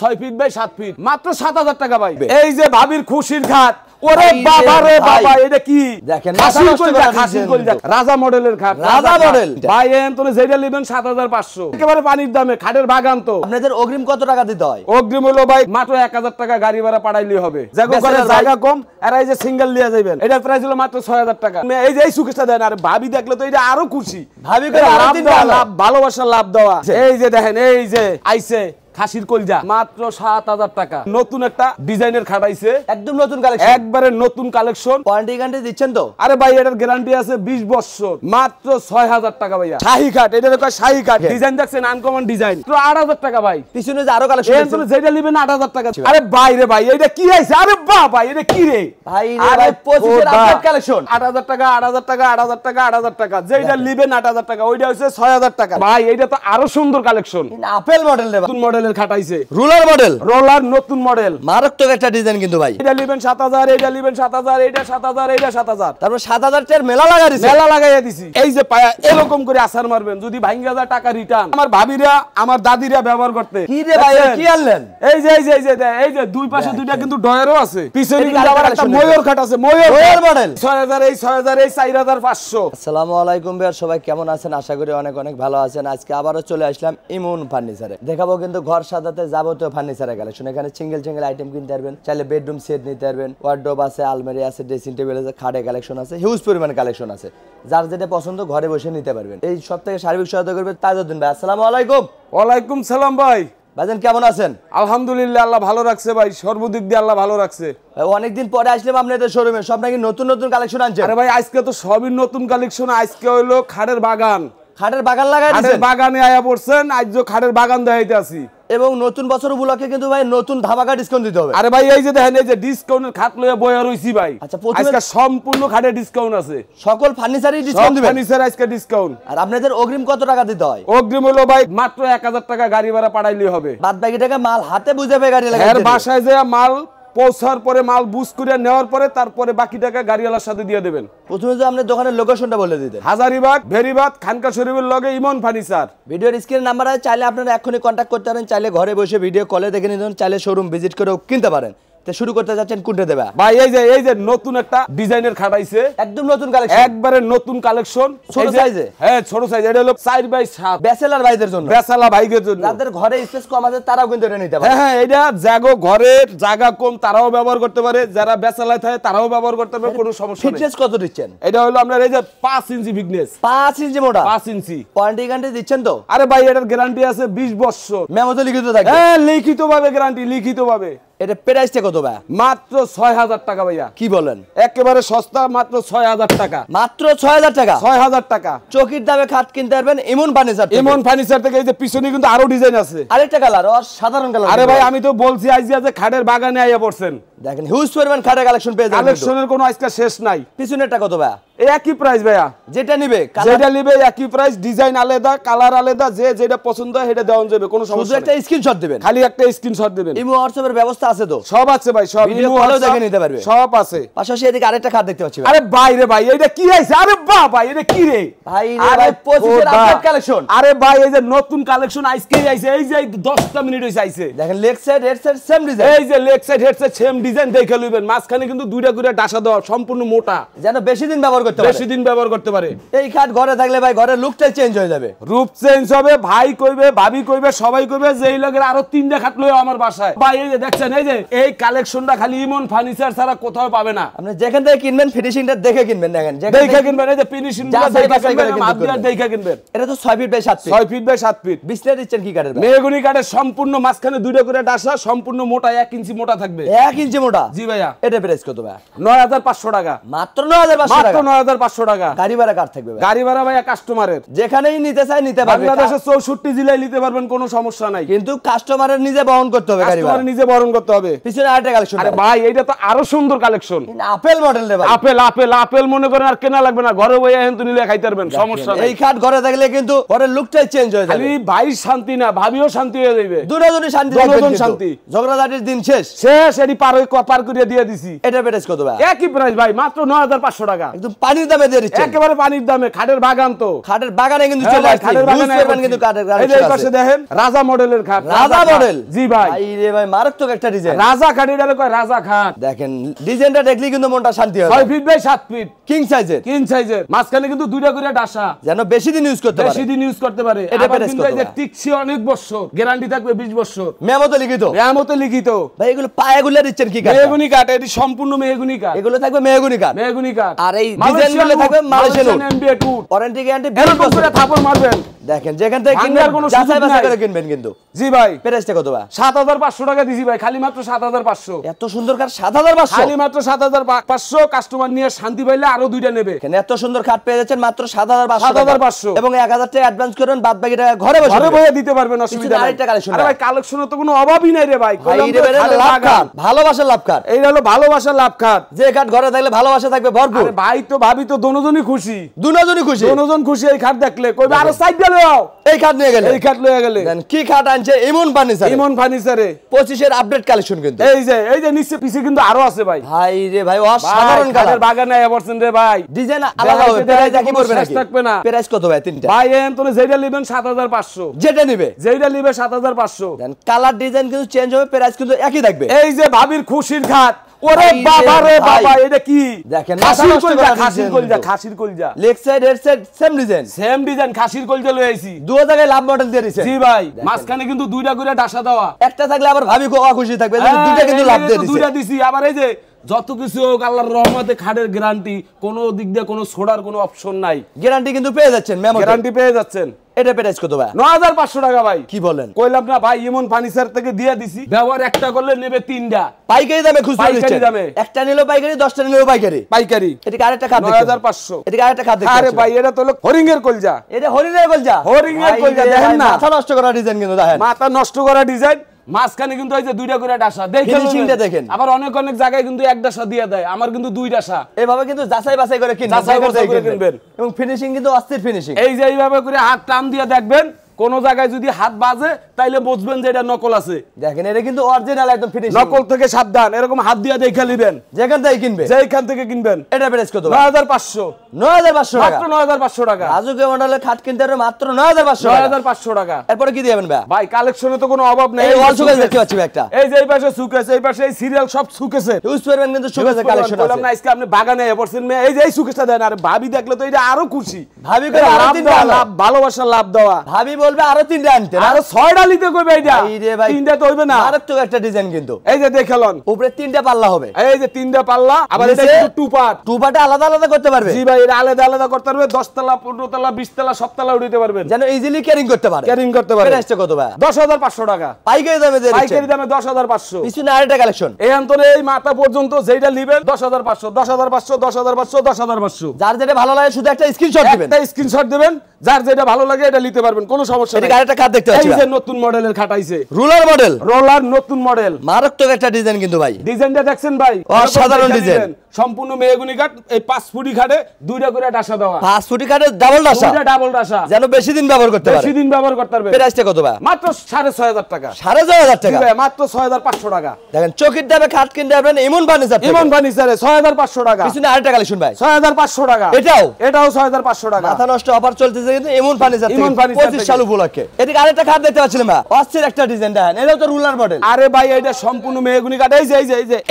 6 feet by 7 fit মাত্র 7000 টাকা ভাই। এই যে ভাবির খুশির খাট, ওরে বাবা রে বাবা, এটা কি দেখেন, রাজা মডেলের খাট, রাজা মডেল ভাই। এনতনে যেটা নেবেন 7500, একেবারে পানির দামে, খাটের বাগান। তো আপনাদের অগ্রিম কত টাকা দিতে হয়? অগ্রিম হলো ভাই মাত্র 1000 টাকা, গাড়ি ভাড়া পাঠাইলেই হবে। জায়গা কম, আর এই যে সিঙ্গেল নিয়ে যাবেন, এটার প্রাইস হলো মাত্র 6000 টাকা। এই যে এই সুকেশটা দেন, আর ভাবি দেখলে তো এটা আরো খুশি, ভাবি করে লাভ, ভালোবাসার লাভ দেওয়া। এই যে দেখেন, এই যে আইছে খাসির কলজা, মাত্র 7000 টাকা। নতুন একটা ডিজাইনের খাট আইছে, একদম নতুন কালেকশন, একবারে নতুন কালেকশন। ওয়ারেন্টি গ্যারান্টি দিচ্ছেন তো? আরে ভাই এটার গ্যারান্টি আছে 20 বছর, মাত্র 6000 টাকা ভাইয়া। শাহী খাট, এটা কয় শাহী খাট, ডিজাইন দেখছেন আনকমন ডিজাইন, তো 8000 টাকা ভাই। পিছনে যে আরো কালেকশন আছে, যেটা নেবেন 8000 টাকা। আরে ভাই রে ভাই, এটা কি আইছে? আরে বাহ ভাই, এটা কি রে ভাই? আরে 25 এর আপডেট কালেকশন, 8000 টাকা 8000 টাকা 8000 টাকা 8000 টাকা, যেটা নেবেন 8000 টাকা, ওইটা হচ্ছে 6000 টাকা ভাই। এটা তো আরো সুন্দর কালেকশন, আপেল মডেল রে, নতুন মডেলের খাট আইছে, রোলার মডেল, রোলার নতুন মডেল, মারাত্মক একটা ডিজাইন কিন্তু ভাই। এটা নেবেন 7000, এটা নেবেন 7000, এটা 7000, এটা 7000, তারপর 7000 টার মেলা লাগাইয়া দিছি। এই যে পায়া এরকম করে আসার মারবেন, যদি ভাঙ্গা যায় টাকা রিটার্ন। আমার ভাবিরা, আমার দাদিরা ব্যবহার করতে। কি রে ভাই, কি আনলেন? এই যে এই যে দুই পাশে দুইটা কিন্তু ডয়ারও আছে, পিছনে কিন্তু আবার একটা ময়ূর খাট আছে, ময়ূর মডেল। 6000, এই 6000, এই 4500। আসসালামু আলাইকুম ভাই, সবাই কেমন আছেন? আশা করি অনেক অনেক ভালো আছেন। আজকে আবারো চলে আসলাম ইমন ফার্নিচারে, দেখাবো কিন্তু ঘর সাজাতে যাবতীয় ফার্নিচারের কালেকশন। এখানে সিঙ্গেল আইটেম কিনতে পারবেন, চাইলে বেডরুম সেট নিতে পারবেন, ওয়ার্ডরোব আছে, আলমারি আছে, ড্রেসিং টেবিল আছে, খাটে কালেকশন আছে, হিউজ পরিমাণ কালেকশন আছে। যার যেটা পছন্দ ঘরে বসে নিতে পারবেন। এই সপ্তাহে সার্বিক সহায়তা করবে তাজউদ্দিন ভাই। আসসালামু আলাইকুম। ওয়ালাইকুম সালাম ভাই। ভাইজান কেমন আছেন? আলহামদুলিল্লাহ, আল্লাহ ভালো রাখছে ভাই, সর্বদিক দিয়ে আল্লাহ ভালো রাখছে। অনেকদিন পরে আসলাম আপনাদের শোরুমে, সব নাকি নতুন নতুন কালেকশন আনছেন? আরে ভাই আজকে তো সবই নতুন কালেকশন। আজকে হইলো খাটের বাগান, খাটের বাগান লাগাই দিয়েছেন, বাগানে আয়া পড়ছেন। আজ খাটের বাগান দেখাইতে আসি, এবং নতুন বছর উপলক্ষে কিন্তু ভাই নতুন ধামাকা ডিসকাউন্ট দিতে হবে। আরে ভাই এই যে দেখেন, এই যে ডিসকাউন্টের খাট লইয়া বইয়া রইছি ভাই। আচ্ছা, আজকে সম্পূর্ণ খাটে ডিসকাউন্ট আছে, সকল ফার্নিচারই ডিসকাউন্ট দিবেন? ফার্নিচার আজকে ডিসকাউন্ট। আর আপনাদের অগ্রিম কত টাকা দিতে হয়? অগ্রিম হলো ভাই মাত্র 1000 টাকা, গাড়ি ভাড়া পাঠাইলেই হবে। বাদ বাকি টাকা মাল হাতে বুঝে পেয়ে গাড়ি লাগাই, এর বাসায় যে মাল পৌঁছার পরে, মাল বুঝ করে নেওয়ার পরে, তারপরে বাকি টাকা গাড়িওয়ালার সাথে দিয়ে দেবেন। প্রথমে যে আপনার দোকানের লোকেশনটা বলে দিতেন। হাজারীবাগ, ভেরিবাদ, খানকা শরীফের লগে ইমন ফার্নিচার। ভিডিওর স্ক্রিনে নাম্বার আছে, চাইলে আপনারা এখনই কন্ট্যাক্ট করতে পারেন, চাইলে ঘরে বসে ভিডিও কলে দেখে নিতে পারেন, চাইলে শোরুম ভিজিট করেও কিনতে পারেন। শুরু করতে যাচ্ছেন কোনটা দেবা ভাই? এই যে নতুন একটা ডিজাইনের খাট আইছে, একদম নতুন কালেকশন, একবারে নতুন কালেকশন, ছোট সাইজে। হ্যাঁ ছোট সাইজ, এটা হলো 4 বাই 7, ব্যাচেলর ভাইদের জন্য, ব্যাচেলর ভাইদের জন্য, যাদের ঘরে স্পেস কম আছে তারাও কিন্তু এটা নিতে পারে। হ্যাঁ এটা জায়গা, ঘরের জায়গা কম তারাও ব্যবহার করতে পারে, যারা ব্যাচেলর থাকে তারাও ব্যবহার করতে পারে, কোনো সমস্যা নেই। ফিটনেস কত দিচ্ছেন? এটা হলো আপনার এই যে 5 ইঞ্চি ফিটনেস, 5 ইঞ্চি মোটা, 5 ইঞ্চি। ওয়ারেন্টি গ্যারান্টি দিচ্ছেন তো? আরে ভাই এটার গ্যারান্টি আছে 20 বছর, মেমোতে লিখিত থাকে। হ্যাঁ লিখিত ভাবে গ্যারান্টি, লিখিত ভাবে। এটা প্রাইসটা কত ভাই? মাত্র 6000 টাকা ভাইয়া। কি বলেন, একেবারে সস্তা, মাত্র 6000 টাকা, মাত্র 6000 টাকা, 6000 টাকা। চকির দামে খাট কিনতে পারবেন ইমন ফার্নিচার, ইমন ফার্নিচার থেকে। এই যে পিছনে কিন্তু আরো ডিজাইন আছে, আরেকটা কালার, সাধারণ কালার। আরে ভাই আমি তো বলছি আজ যে খাটের বাগানে আইয়া পড়ছেন, দেখেন হিউজ পরিমাণ খাটের কালেকশন পেয়ে যাবেন, কালেকশনের কোনো আজকে শেষ নাই। পিছনেরটা কত ভাই? একই প্রাইস ভাইয়া, যেটা নিবে একই প্রাইস, ডিজাইন আলাদা, কালার আলাদা, যেটা পছন্দ হয় সেটা দেওয়া যাবে, কোনো সমস্যা নেই। একটা স্ক্রিনশট দিবেন, খালি একটা স্ক্রিনশট দিবেন। ইমো হোয়াটসঅ্যাপের ব্যবস্থা আছে তো? সব আছে ভাই, সব ভিডিও কলেও দেখে নিতে পারবে, সব আছে। পাশাপাশি এদিকে আরেকটা খাট দেখতে পাচ্ছি। আরে ভাই রে ভাই, এটা কি আইছে? আরে বাহ ভাই, এটা কি রে ভাই? আরে 25 এর আপডেট কালেকশন। আরে ভাই এই যে নতুন কালেকশন আজকেই আইছে, এই যে 10টা মিনিট হইছে আইছে। দেখেন leg side head side same design, এই যে leg side head side same design দেখে লইবেন। মাঝখানে কিন্তু দুইটা করে ডাসা দেওয়া, সম্পূর্ণ মোটা, যেন বেশি দিন ব্যবহার করতে পারে, বেশি দিন ব্যবহার করতে পারে। এই খাট ঘরে থাকলে ভাই ঘরের লুকটাই চেঞ্জ হয়ে যাবে, রূপ চেঞ্জ হবে। ভাই কইবে, ভাবি কইবে, সবাই কইবে যে এই লগের আরো 3টা খাট লইও আমার বাসায়। ভাই এই যে দেখছেন, এই যে এই কালেকশনটা খালি ইমন ফার্নিচার ছাড়া কোথাও পাবে না। আপনি যেখান থেকে কিনবেন ফিনিশিংটা দেখে কিনবেন, দেখেন দেখে কিনবেন, এই যে ফিনিশিংটা দেখে কিনবেন, মাপটা দেখে কিনবেন। এটা তো 6 feet by 7 feet, 6 feet by 7 feet. বিছনা দিচ্ছেন কি কাঠের? মেহগনি কাঠের, সম্পূর্ণ মাঝখানে দুইটা করে ডাসা, সম্পূর্ণ মোটা, 1 ইঞ্চি মোটা থাকবে। 1 ইঞ্চি মোটা? জি ভাইয়া। এটা প্রাইস কত ভাই? 9500 টাকা, মাত্র 9500 টাকা, মাত্র 9500 টাকা। গাড়ি ভাড়া কার থাকবে ভাই? গাড়ি ভাড়া ভাইয়া কাস্টমারের, যেখানেই নিতে চাই নিতে পারবে। বাংলাদেশের 64 জেলায় নিতে পারবেন, কোনো সমস্যা নাই, কিন্তু কাস্টমারের নিজে বহন করতে হবে, গাড়ি ভাড়া নিজে বহন করতে হবে। পিছনে আরেকটা কালেকশন। আরে ভাই এটা তো আরো সুন্দর কালেকশন, আপেল মডেল রে ভাই। আপেল আপেল আপেল মনে করেন আর কেনা লাগবে না, ঘরে বইয়া এখন নিলে খাইতে পারবেন, সমস্যা নাই। এই খাট ঘরে থাকলে কিন্তু ঘরের লুকটাই চেঞ্জ হয়ে যাবে। খালি ভাই শান্তি না, ভাবিও শান্তি হয়ে যাবে, দুজনই শান্তি থাকবে, দুজন শান্তি। ঝগড়াঝাটির দিন শেষ, এডি পার হয়ে কপার করে দিয়ে দিছি। এটা প্রাইস কত ভাই? একই প্রাইস ভাই, মাত্র 9500 টাকা। একদম পানির দামে দিয়ে দিচ্ছেন। একেবারে পানির দামে, খাটের বাগান তো। খাটের বাগানে কিন্তু চলে আসছে। খাটের বাগানে কিন্তু কাঠের গাড়ি এই যে এই পাশে দেখেন রাজা মডেলের খাট। রাজা মডেল? জি ভাই। ভাই রে ভাই, মারাত্মক একটা ডিজাইন। রাজা খাট, এটারে কয় রাজা খাট। দেখেন ডিজাইনটা দেখলি কিন্তু মনটা শান্তি হবে। 6 ফিট বাই 7 ফিট, কিং সাইজের। কিং সাইজের, মাঝখানে কিন্তু দুইটা করে ডাসা, যেন বেশি দিন ইউজ করতে পারে। বেশি দিন ইউজ করতে পারে। এটা আবার প্রাইস কিন্তু কত এই যে ভাই? টিকছি অনেক বছর, গ্যারান্টি থাকবে 20 বছর। মেমোতে লিখিত? মেমোতে লিখিত। ভাই এগুলো পায়াগুলো দিচ্ছেন কি কাঠ? মেহগনি কাঠ, এটি সম্পূর্ণ মেহগনি কাঠ। এগুলো থাকবে মেহগনি কাঠ। মেহগনি কাঠ। আর এই ডিজাইনগুলো থাকবে মালয়েশিয়ান এমবিএ টুর। ওয়ারেন্টি গ্যারান্টি 20 এরকম করে বছর। থাপড় মারবেন। দেখেন যেখান থেকে কিনবেন কোনো যাচাই বাছাই করে কিনবেন কিন্তু। জি ভাই। প্রাইসটা কত ভাই? 7500 টাকা দিছি ভাই, খালি মাত্র 7500। এত সুন্দর কাঠ 7500? খালি মাত্র 7500। কাস্টমার নিয়ে শান্তি পাইলে আরো দুইটা নেবে। এখানে এত সুন্দর খাট পেয়ে যাচ্ছেন মাত্র 7500 7500 এবং 1000 টাকা অ্যাডভান্স করেন, বাদ বাকি টাকা ঘরে বসে ঘরে বসে দিতে পারবেন, অসুবিধা নাই। আরেকটা কালেকশন। আরে ভাই কালেকশনের তো কোনো অভাবই নাই রে ভাই। ভাই রে ভাই, লাভ খাট, ভালোবাসার লাভ খাট। এইটা হলো ভালোবাসার লাভ খাট। যে খাট ঘরে থাকলে ভালোবাসা থাকবে ভরপুর। আরে ভাই তো ভাবি তো দোনোজনই খুশি। দুজনই খুশি? দোনোজন খুশি এই খাট দেখলে। কইবে আরো সাইড গেলে এই খাট নিয়ে গেলে। এই খাট লয়ে গেলে। দেন কি খাট আনছে ইমন ফার্নিচার। ইমন ফার্নিচারে 25 এর আপডেট কালেকশন কিন্তু। এই যে নিচে পিছে কিন্তু আরো আছে ভাই। ভাই রে ভাই, অসাধারণ কাঠের বাগানে এবারছেন রে ভাই। ডিজাইন আলাদা হবে, প্রাইস কি পড়বে নাকি? থাকবে না। প্রাইস কত ভাই তিনটা? ভাই এন্তনে যেটা নেবেন 7500। যেটা নেবে? যেটা নেবে 7500। দেন কালার ডিজাইন কিন্তু চেঞ্জ হবে, প্রাইস কিন্তু একই থাকবে। এই যে ভাবির খুশির খাট, ওরে বাবা রে বাবা, এটা কি? দেখেন খাসির কলজা, খাসির কলজা, খাসির কলজা। Leg side head side same design. Same design, খাসির কলজা লই আইছি। দুটো জায়গায় লাভ মডেল দিয়ে দিয়েছে। জি ভাই, মাঝখানে কিন্তু দুইটা করে ডাসা দেওয়া। একটা থাকলে আবার ভাবি খুশি থাকবে, দুটো কিন্তু লাভ দিয়ে দিয়েছে। দুইটা দিছি। আবার এই যে যত কিছু হোক আল্লাহর রহমতে খাটের গ্যারান্টি, কোনো দিক দিয়ে কোনো ছোড়ার কোনো অপশন নাই। গ্যারান্টি কিন্তু পেয়ে যাচ্ছেন, মেমো গ্যারান্টি পেয়ে যাচ্ছেন। এটা প্রাইস কত ভাই? 9500 টাকা ভাই। কি বলেন? কইলাম না ভাই, ইমন ফার্নিচার থেকে দিয়ে দিছি। ব্যবহার একটা করলে নেবে তিনটা। পাইকারি দামে খুচরা দিচ্ছেন। পাইকারি দামে। একটা নিলো পাইকারি, 10টা নিলো পাইকারি। পাইকারি। এদিকে আরেকটা খাট দেখুন। 9500। এদিকে আরেকটা খাট দেখুন। আরে ভাই এটা তো হলো হরিঙের কলজা। এটা হরিণের কলজা। হরিণের কলজা দেখেন না? মাথা নষ্ট করা ডিজাইন কিন্তু দেখেন। মাথা নষ্ট করা ডিজাইন। মাঝখানে কিন্তু এই যে দুইটা করে ডাসা দেখেন, ফিনিশিংটা দেখেন। আবার অনেক অনেক জায়গায় কিন্তু এক ডাসা দিয়ে দেয়, আমার কিন্তু দুই ডাসা। এভাবে কিন্তু যাচাই বাছাই করে কিনবেন, যাচাই বাছাই করে কিনবেন। এবং ফিনিশিং কিন্তু অস্থির ফিনিশিং। এই যে এইভাবে করে হাত টান দিয়ে দেখবেন, কোন জায়গায় যদি হাত বাজে তাইলে বুঝবেন যে এটা নকল আছে। দেখেন এটা কিন্তু অরিজিনাল একদম ফিনিশিং। নকল থেকে সাবধান, এরকম হাত দিয়ে দেখে নেবেন যেখান থেকে কিনবে। যেখান থেকে কিনবেন। এটা প্রাইস কত? 9500। 9500 টাকা। মাত্র 9500 টাকা। রাজুকে মডেলের খাট কিনতে হবে মাত্র 9500 টাকা। 9500 টাকা। এরপরে কি দিবেন ভাই? ভাই কালেকশনে তো কোনো অভাব নেই। এই ওয়াল সুকেস দেখতে পাচ্ছি একটা। এই যে এই পাশে সুকেস, এই পাশে এই সিরিয়াল সব সুকেসে ইউজ করবেন কিন্তু সুকেসের কালেকশন আছে। বললাম না আজকে আপনি বাগানে এসেছেন, এই যে এই সুকেসটা দেন। আর ভাবি দেখলে তো এটা আরো খুশি। ভাবি করে আরো তিনটা লাভ, ভালোবাসা লাভ দেওয়া। ভাবি বলবে আরো তিনটা আনতে। আরো 6টা নিতে কইবে এইটা। এই রে ভাই, তিনটা তো হইবে না। মারাত্মক একটা ডিজাইন কিন্তু। এই যে দেখেলন উপরে তিনটা পাল্লা হবে। এই যে তিনটা পাল্লা, আবার এটা কিন্তু টু পার্ট। টু পার্টে আলাদা আলাদা করতে পারবে। জি ভাই, এটা আলাদা আলাদা করতে পারবে। 10 তলা, 15 তলা, 20 তলা, সব তলা উঠাইতে পারবেন, যেন ইজিলি ক্যারিং করতে পারে। ক্যারিং করতে পারে। প্রাইসটা কত ভাই? 10500 টাকা। পাইকারি দামে দিয়ে দিচ্ছেন। পাইকারি দামে 10500। পিছনে আরেকটা কালেকশন। এই অন্তরে এই মাথা পর্যন্ত যেটা নেবেন 10500, 10500, 10500, 10500। যার যেটা ভালো লাগে শুধু একটা স্ক্রিনশট দিবেন। একটা স্ক্রিনশট দিবেন, যার যেটা ভালো লাগে এটা নিতে পারবেন, কোনো সমস্যা নেই। এদিকে আরেকটা খাট দেখতে পাচ্ছি। এই যে নতুন মডেলের খাট আইছে, রুলার মডেল। রোলার নতুন মডেল। মারাত্মক একটা ডিজাইন কিন্তু ভাই। ডিজাইনটা দেখছেন ভাই? অসাধারণ ডিজাইন। সম্পূর্ণ মেহগনি কাঠ। এই 5 ফুটি খাটে দুইটা করে ডাসা দেওয়া। 5 ফুটি কাঠের ডাবল ডাসা। দুইটা ডাবল ডাসা, যেন বেশি দিন ব্যবহার করতে পারে। বেশি দিন ব্যবহার করতে পারবে। প্রাইসটা কত ভাই? মাত্র 6500 টাকা। 6500 টাকা। মাত্র 6500 টাকা। দেখেন চকির দামে খাট কিনতে পারবেন ইমন ফার্নিচার। ইমন ফার্নিচারে 6500 টাকা। পিছনে আরেকটা কালেকশন ভাই। 6500 টাকা। এটাও 6500 টাকা। মাথা নষ্ট অফার চলতেছে কিন্তু ইমন ফার্নিচার থেকে। ইমন ফার্নিচার 25 সাল উপলক্ষে। এদিকে আরেকটা খাট দেখতে পাচ্ছিলাম ভাই। অস্থির একটা ডিজাইন দেখেন। এটাও তো রুলার মডেল। আরে ভাই এটা সম্পূর্ণ মেহগনি কাঠ।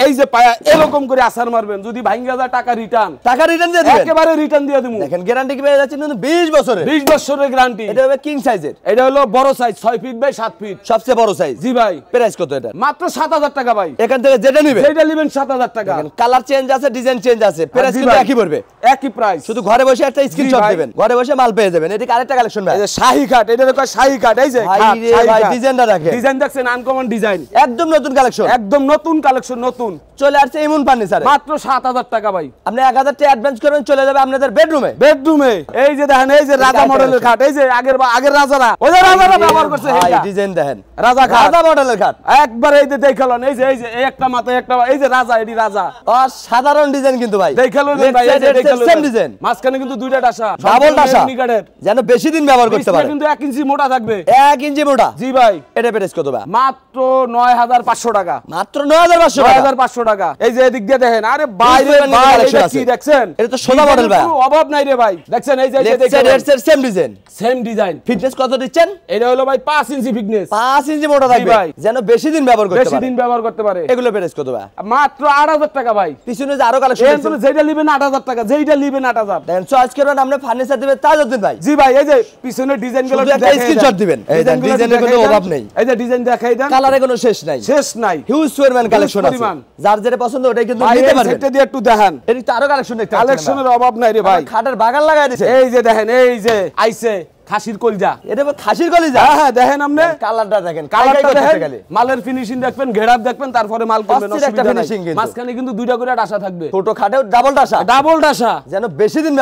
এই যে পায়া এরকম করে আসার মারবেন, যদি ভাঙ্গা যায় টাকা রিটার্ন। টাকা রিটার্ন দিয়ে দিবেন। একেবারে রিটার্ন দিয়ে দেবো। দেখেন গ্যারান্টি কি পেয়ে যাচ্ছেন কিন্তু 20 বছরের। 20 বছরের গ্যারান্টি। এটা হবে কিং সাইজের। এটা হলো বড় সাইজ, 6 ফিট বাই 7 ফিট, সবচেয়ে বড় সাইজ। জি ভাই। প্রাইস কত এটা? মাত্র 7000 টাকা ভাই। এখান থেকে যেটা নিবে, যেটা নেবেন 7000 টাকা। কালার চেঞ্জ আছে, ডিজাইন চেঞ্জ আছে, প্রাইস কিন্তু একই পড়বে। একই প্রাইস। শুধু ঘরে বসে একটা স্ক্রিনশট দিবেন, ঘরে বসে মাল পেয়ে যাবেন। এদিকে আরেকটা কালেকশন ভাই। এই যে শাহী কাঠ, এটা কয় শাহী কাঠ। এই যে ভাই ডিজাইনটা দেখেন। ডিজাইন দেখছেন, আনকমন ডিজাইন। একদম নতুন কালেকশন। একদম নতুন কালেকশন, নতুন চলে আসছে ইমন ফার্নিচারে। মাত্র 7,000 টাকা ভাই। আপনি 1000 টাকা অ্যাডভান্স করবেন, চলে যাবে আপনাদের বেডরুমে। এই যে দেখেন, এই যে রাজা মডেলের খাট, এই যে আগের রাজারা, ওই যে রাজারা ব্যবহার করছে ভাই, এইটা ডিজাইন দেখেন, রাজা খাট, রাজা মডেলের খাট একবার এই যে দেখালেন, এই যে এই একটা মাথায় একটা, এই যে রাজা, এটি রাজা, সাধারণ ডিজাইন কিন্তু ভাই, দেখালেন ভাই, এই যে দেখালেন সেম ডিজাইন, মাঝখানে কিন্তু দুইটা ডাসা, ডাবল ডাসা, যেন বেশি দিন ব্যবহার করতে পারে। কিন্তু 1 ইঞ্চি মোটা থাকবে, 1 ইঞ্চি মোটা। জি ভাই। এটা প্রাইস কত ভাই? মাত্র 9,500 টাকা। মাত্র 9,500 টাকা। 9,500 টাকা। এই যে এদিক দিয়ে দেখেন, আরে বাইরে এটা কি দেখছেন? এটা তো সোজা মডেল ভাই, কোনো অভাব নাই রে ভাই। দেখছেন এই যে দেখেন same design, same design. Fitness কত দিচ্ছেন? এটা হলো ভাই 5 ইঞ্চি ফিটনেস, 5 ইঞ্চি মোটা থাকবে, যেন বেশি দিন ব্যবহার করতে পারে, বেশি দিন ব্যবহার করতে পারে। এগুলো প্রাইস কত ভাই? মাত্র 8,000 টাকা ভাই। পিছনে যে আরো কালেকশন আছে, যেটা নেবেন 8,000 টাকা, যেটা নেবেন 8,000। দেন চয়েস করবেন, আপনি ফার্নিচার দিবেন তাই দিন ভাই। জি ভাই, এই যে পিছনের ডিজাইনগুলো দেখেন, স্ক্রিনশট দিবেন, এই দেন ডিজাইনের কোনো অভাব নেই, এই যে ডিজাইন দেখাই দেন, কালারে কোনো শেষ নাই, হিউজ পরিমাণ কালেকশন আছে, যার যেটা পছন্দ ওটাই কিন্তু নিতে পারবেন। এটা দিয়ে একটু দেখেন, এর তো আরো কালেকশন দেখতে পাচ্ছেন, কালেকশনের অভাব নাই রে ভাই, খাটের বাগান লাগাই দিয়েছে। এই যে দেখেন, এই যে আইছে খাসির কলজা, এটা খাসির কলিজা। হ্যাঁ দেখেন, আপনি কালারটা দেখেন, কালারটা দেখেন, মালের ফিনিশিং দেখবেন, ঘেরাপ দেখবেন, তারপরে মাল করবেন, অসুবিধা নাই। মাঝখানে কিন্তু দুইটা করে ডাসা থাকবে, ছোট খাটেও ডাবল ডাসা, যেন বেশি দিন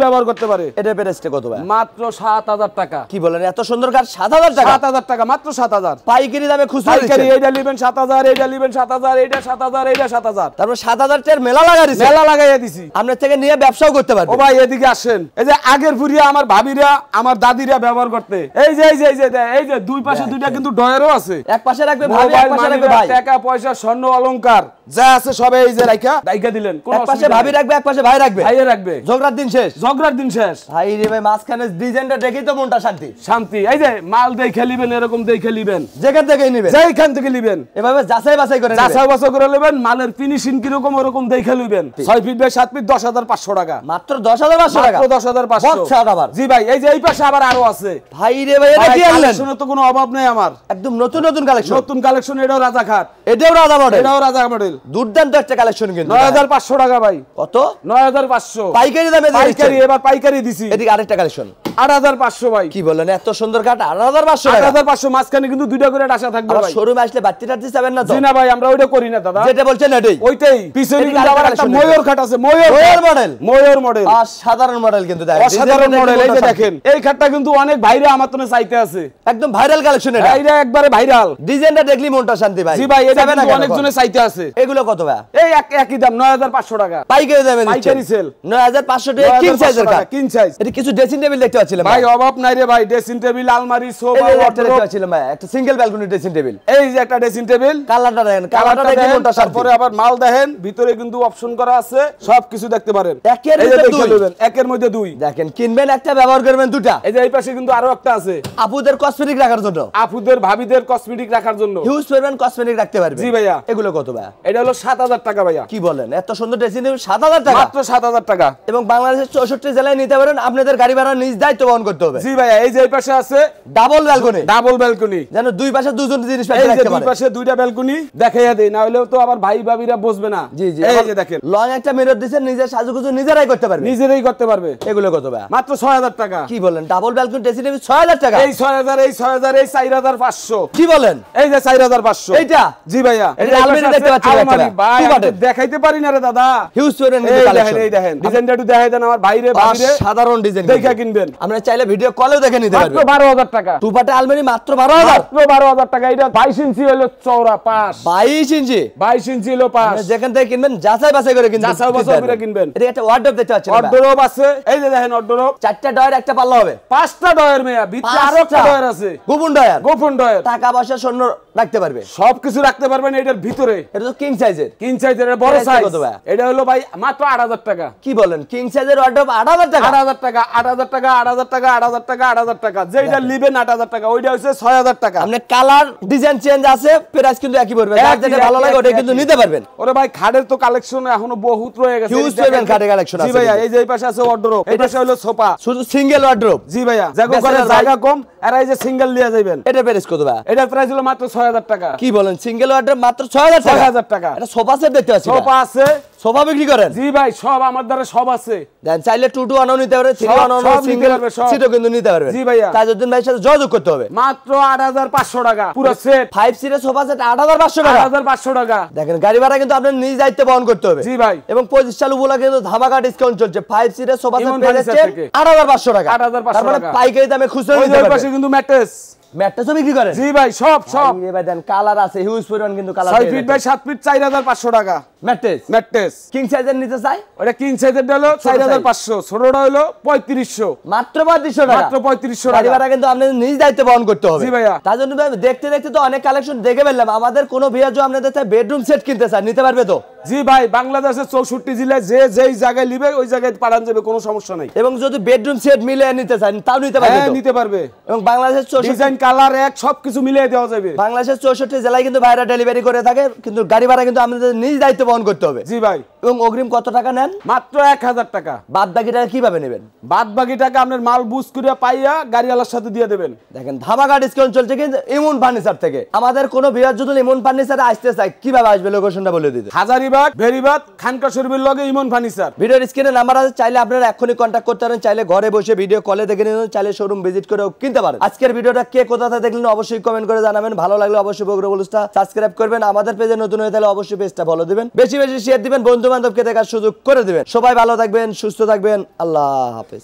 ব্যবহার করতে পারে। এটা প্রাইসটা কত ভাই? মাত্র 7,000 টাকা। কি বলেন, এত সুন্দর কাঠ 7,000 টাকা? 7,000 টাকা, মাত্র 7,000 পাইকারি দামে খুচরা পাইকারি। এইটা নেবেন 7,000, এইটা নেবেন 7,000, এইটা 7,000, এইটা 7,000। তারপর 7,000 টাকার মেলা লাগাইয়া দিছি, আপনার থেকে নিয়ে ব্যবসাও করতে পারবেন। ও ভাই এদিকে আসেন, এই যে আগের ফুরিয়া আমার ভাবিরা, আমার দাদিরা ব্যবহার করতে, এই যে দুই পাশে দুইটা কিন্তু ডয়ারও আছে, এক পাশে রাখবে ভাই, এক পাশে রাখবে ভাই, টাকা পয়সা স্বর্ণ অলংকার যা আছে সব এই যে রাইখা দিলেন, কোন এক পাশে ভাবি রাখবে, এক পাশে ভাই রাখবে, ভাইয়ে রাখবে, ঝগড়ার দিন শেষ। ভাই রে ভাই, মাঝখানে ডিজাইনটা দেখেই তো মনটা শান্তি। এই যে মাল দেখে লিবেন, এরকম দেখে লিবেন, যেখান থেকে নিবেন, যেখান থেকে লিবেন, এভাবে যাচাই বাছাই করে নেবেন, মালের ফিনিশিং কি রকম ওরকম দেখে লিবেন। 6 ফিট বাই 7 ফিট 10,500 টাকা, মাত্র 10,500 টাকা, মাত্র 10,500। জি ভাই, এই যে এই পাশে আবার আরো আছে ভাই রে ভাই, এটা কি আনলেন? কালেকশনের তো কোনো অভাব নাই আমার, একদম নতুন কালেকশন। এটাও রাজা খাট, এটাও রাজা মডেল, দুর্দান্ত একটা কালেকশন কিন্তু। 9,500 টাকা ভাই। কত? 9,500 পাইকারি দামে, এবার পাইকারি দিছি। এদিকে আরেকটা কালেকশন 8,500 ভাই। কি বলেন, এত সুন্দর কাঠ 8,500 টাকা? 8,500, মাঝখানে কিন্তু দুইটা করে ডাসা থাকবে ভাই। শোরুমে আসলে বাড়তি টাড়তি যাবেন না তো? জি না ভাই, আমরা ওইটা করি না দাদা, যেটা বলছেন এটাই, ওইটাই। পিছনে কিন্তু আবার একটা ময়ূর খাট আছে, ময়ূর মডেল, সাধারণ মডেল কিন্তু দেখেন, অসাধারণ মডেল। এই যে দেখেন, এই খাটটা কিন্তু অনেক ভাইরা আমার তো চাইতে আছে, একদম ভাইরাল কালেকশন এটা, এইটা একবারে ভাইরাল। ডিজাইনটা দেখলি মনটা শান্তি ভাই। জি ভাই, এটা কিন্তু অনেক জনে চাইতে আছে। এগুলো কত ভাই? এই একই দাম, 9,500 টাকা পাইকারি দামে, পাইকারি সেল 9,500 টাকা, কিং সাইজের কাঠ, কিং সাইজ। এটা কিছু ড্রেসিং টেবিল দেখতে পাচ্ছিলাম ভাই, অভাব নাই রে ভাই, ড্রেসিং টেবিল, আলমারি, সোফা, দেখতে পাচ্ছিলাম ভাই, একটা সিঙ্গেল ব্যালকনি ড্রেসিং টেবিল। এই যে একটা ড্রেসিং টেবিল, কালারটা দেখেন, কালারটা দেখে মনটা শান্তি। তারপরে আবার মাল দেখেন, ভিতরে কিন্তু অপশন করা আছে, সবকিছু দেখতে পারেন। একের মধ্যে দুই দেখেন, কিনবেন একটা, ব্যবহার করবেন দুটা। এই যে এই পাশে কিন্তু আরো একটা আছে, আপুদের কসমেটিক রাখার জন্য, আপুদের ভাবিদের কসমেটিক রাখার জন্য হিউজ পরিমাণ কসমেটিক রাখতে পারবে। জি ভাইয়া। এগুলো কত ভাই? এটা হলো 7,000 টাকা ভাইয়া। কি বলেন, এত সুন্দর ড্রেসিং টেবিল 7,000 টাকা? মাত্র 7,000 টাকা। এবং বাংলাদেশের 64 জেলায় নিতে পারেন, আপনাদের গাড়ি ভাড়া নিজ দায়িত্ব বহন করতে হবে। জি ভাইয়া। এই যে এই পাশে আছে ডাবল ব্যালকনি, যেন দুই পাশে দুজন জিনিস রাখতে পারে। এই যে দুই পাশে দুইটা ব্যালকনি দেখাইয়া দেই, না হলেও তো আবার ভাই ভাবিরা বসবে না। জি। এই যে দেখেন, লং একটা মিরর দিবেন, নিজের সাজুগুজু নিজেরাই করতে পারবে। এগুলো কত ভাই? মাত্র 6,000 টাকা। কি বলেন, ডাবল ব্যালকনি ড্রেসিং টেবিল 6,000 টাকা? এই 6,000, এই 6,000, এই 4,500। কি বলেন, এই যে 4,500 এইটা? জি ভাইয়া। এটা আলমারি দেখতে পাচ্ছি ভাই, দেখাইতে পারি না রে দাদা, হিউজ পরিমাণ কালেকশন। এই দেখেন, ডিজাইনটা একটু দেখাই দেন আমার ভাইরে ভাবিরে, সাধারণ ডিজাইন দেখা কিনবেন। আমরা চাইলে ভিডিও কলেও দেখে নিতে পারবেন। মাত্র 12,000 টাকা। টুপাটে আলমারি মাত্র 12,000 টাকা। এটা 22 ইঞ্চি হলো চওড়া পাশ, 22 ইঞ্চি হলো পাশ। যেখান থেকে কিনবেন যাচাই বাছাই করে কিনবেন। এটা একটা ওয়ার্ডরোব দেখতে পাচ্ছেন, ওয়ার্ডরোব আছে। এই যে দেখেন, ওয়ার্ডরোব 4টা ডয়ার, একটা পাল্লা হবে, 5টা ডয়ার মেয়া, ভিতরে আরো একটা ডয়ার আছে, গোপন ডয়ার। টাকা পয়সা স্বর্ণ রাখতে পারবে, সবকিছু রাখতে পারবেন এটার ভিতরে। এটা তো কিং সাইজের, এটা বড় সাইজ। এটা হলো ভাই মাত্র 8,000 টাকা। কি বলেন, কিং সাইজের ওয়ার্ডরোব 8,000 টাকা? 8,000 টাকা, 8,000 টাকা, 8,000 টাকা, 8,000 টাকা, 8,000 টাকা। যেটা নেবেন 8,000 টাকা, ওইটা হচ্ছে 6,000 টাকা। আপনি কালার ডিজাইন চেঞ্জ আছে, প্রাইস কিন্তু একই পড়বে, যার যেটা ভালো লাগে ওটা কিন্তু নিতে পারবেন। ওরে ভাই, খাটের তো কালেকশন এখনো বহুত রয়ে গেছে, হিউজ পরিমাণ খাটের কালেকশন আছে। জি ভাইয়া। এই যে এই পাশে আছে ওয়ার্ডরোব, এই পাশে হলো সোফা, শুধু সিঙ্গেল ওয়ার্ডরোব। জি ভাইয়া। জায়গা কম, আর এই যে সিঙ্গেল লিয়া যাবেন। এটা প্রাইস কত ভাই? এটার প্রাইস হলো মাত্র 6,000 টাকা। কি বলেন, সিঙ্গেল ওয়ার্ডরোব মাত্র 6,000 টাকা? এটা সোফা সেট দেখতে পাচ্ছি, সোফা আছে, সোফা বিক্রি করেন? জি ভাই, সব আমার দ্বারা সব আছে। দেন চাইলে 2-2 নিতে পারবে, 3-1 সিঙ্গেল সিটও কিন্তু নিতে পারবে। জি ভাইয়া, তাজউদ্দিন ভাইয়ের সাথে যোগাযোগ করতে হবে। মাত্র 8500 টাকা পুরো সেট। 5 সিটের সোফা সেট 8500 টাকা। 8500 টাকা। দেখেন গাড়ি ভাড়া কিন্তু আপনার নিজ দায়িত্বে বহন করতে হবে। জি ভাই, এবং 25 সাল উপলক্ষে কিন্তু ধামাকা ডিসকাউন্ট চলছে। 5 সিটের সোফা সেট পেয়ে যাচ্ছেন 8500 টাকা। 8500 তার মানে টাকা পাইকারি দামে খুচরা নিতে ওই পারবেন। পাশে কিন্তু ম্যাট্রেস বিক্রি করেন? জি ভাই, সব সব। ভাই দেন কালার আছে, হিউজ পরিমাণ কিন্তু কালার। 6 ফিট বাই 7 ফিট 4500 টাকা ম্যাট্রেস। কিং সাইজের নিতে চাই? ওটা কিং সাইজের হলো 4500, ছোটটা হলো 3500। মাত্র 3500 টাকা। মাত্র 3500 গাড়ি টাকা। ভাড়া কিন্তু আপনি নিজ দায়িত্বে বহন করতে হবে। জি ভাইয়া। তার জন্য ভাই দেখতে দেখতে তো অনেক কালেকশন দেখে ফেললাম। আমাদের কোনো ভিউয়ার যদি আপনাদের তাই বেডরুম সেট কিনতে চান নিতে পারবে তো? জি ভাই, বাংলাদেশের 64 জেলায় যে যেই জায়গায় নিবে ওই জায়গায় পাঠান যাবে, কোনো সমস্যা নাই। এবং যদি বেডরুম সেট মিলে নিতে চান তাও নিতে পারবে হ্যাঁ, তো? নিতে পারবে। এবং বাংলাদেশের 64 ডিজাইন কালার এক সবকিছু মিলিয়ে দেওয়া যাবে। বাংলাদেশের 64 জেলায় কিন্তু ভাইরা ডেলিভারি করে থাকে, কিন্তু গাড়ি ভাড়া কিন্তু আমাদের নিজ দায়িত্ব বহন করতে হবে। জি ভাই। এবং অগ্রিম কত টাকা নেন? মাত্র 1000 টাকা। বাদ বাকি টাকা কিভাবে নেবেন? বাদ বাকি টাকা আপনার মাল বুঝ করে পাইয়া গাড়িওয়ালার সাথে দিয়ে দেবেন। দেখেন ধামাকা ডিসকাউন্ট চলছে কিন্তু ইমন ফার্নিচার থেকে। আমাদের কোনো ভিউয়ার যদি ইমন ফার্নিচারে আসতে চায় কিভাবে আসবে লোকেশনটা বলে দিতে। হাজারিবাগ ভেরিবাগ খানকা শরীফের লগে ইমন ফার্নিচার। ভিডিওর স্ক্রিনে নাম্বার আছে, চাইলে আপনারা এখনই কন্টাক্ট করতে পারেন, চাইলে ঘরে বসে ভিডিও কলে দেখে নিন, চাইলে শোরুম ভিজিট করেও কিনতে পারেন। আজকের ভিডিওটা কে কোথা থেকে দেখলেন অবশ্যই কমেন্ট করে জানাবেন। ভালো লাগলে অবশ্যই বগুড়া বুলসটা সাবস্ক্রাইব করবেন। আমাদের পেজে নতুন হয়ে তাহলে অবশ্যই পেজটা ফলো দিবেন, বেশি বেশি শেয়ার দিবেন, বন্ধু বান্ধবকে দেখার সুযোগ করে দিবেন। সবাই ভালো থাকবেন, সুস্থ থাকবেন। আল্লাহ হাফেজ।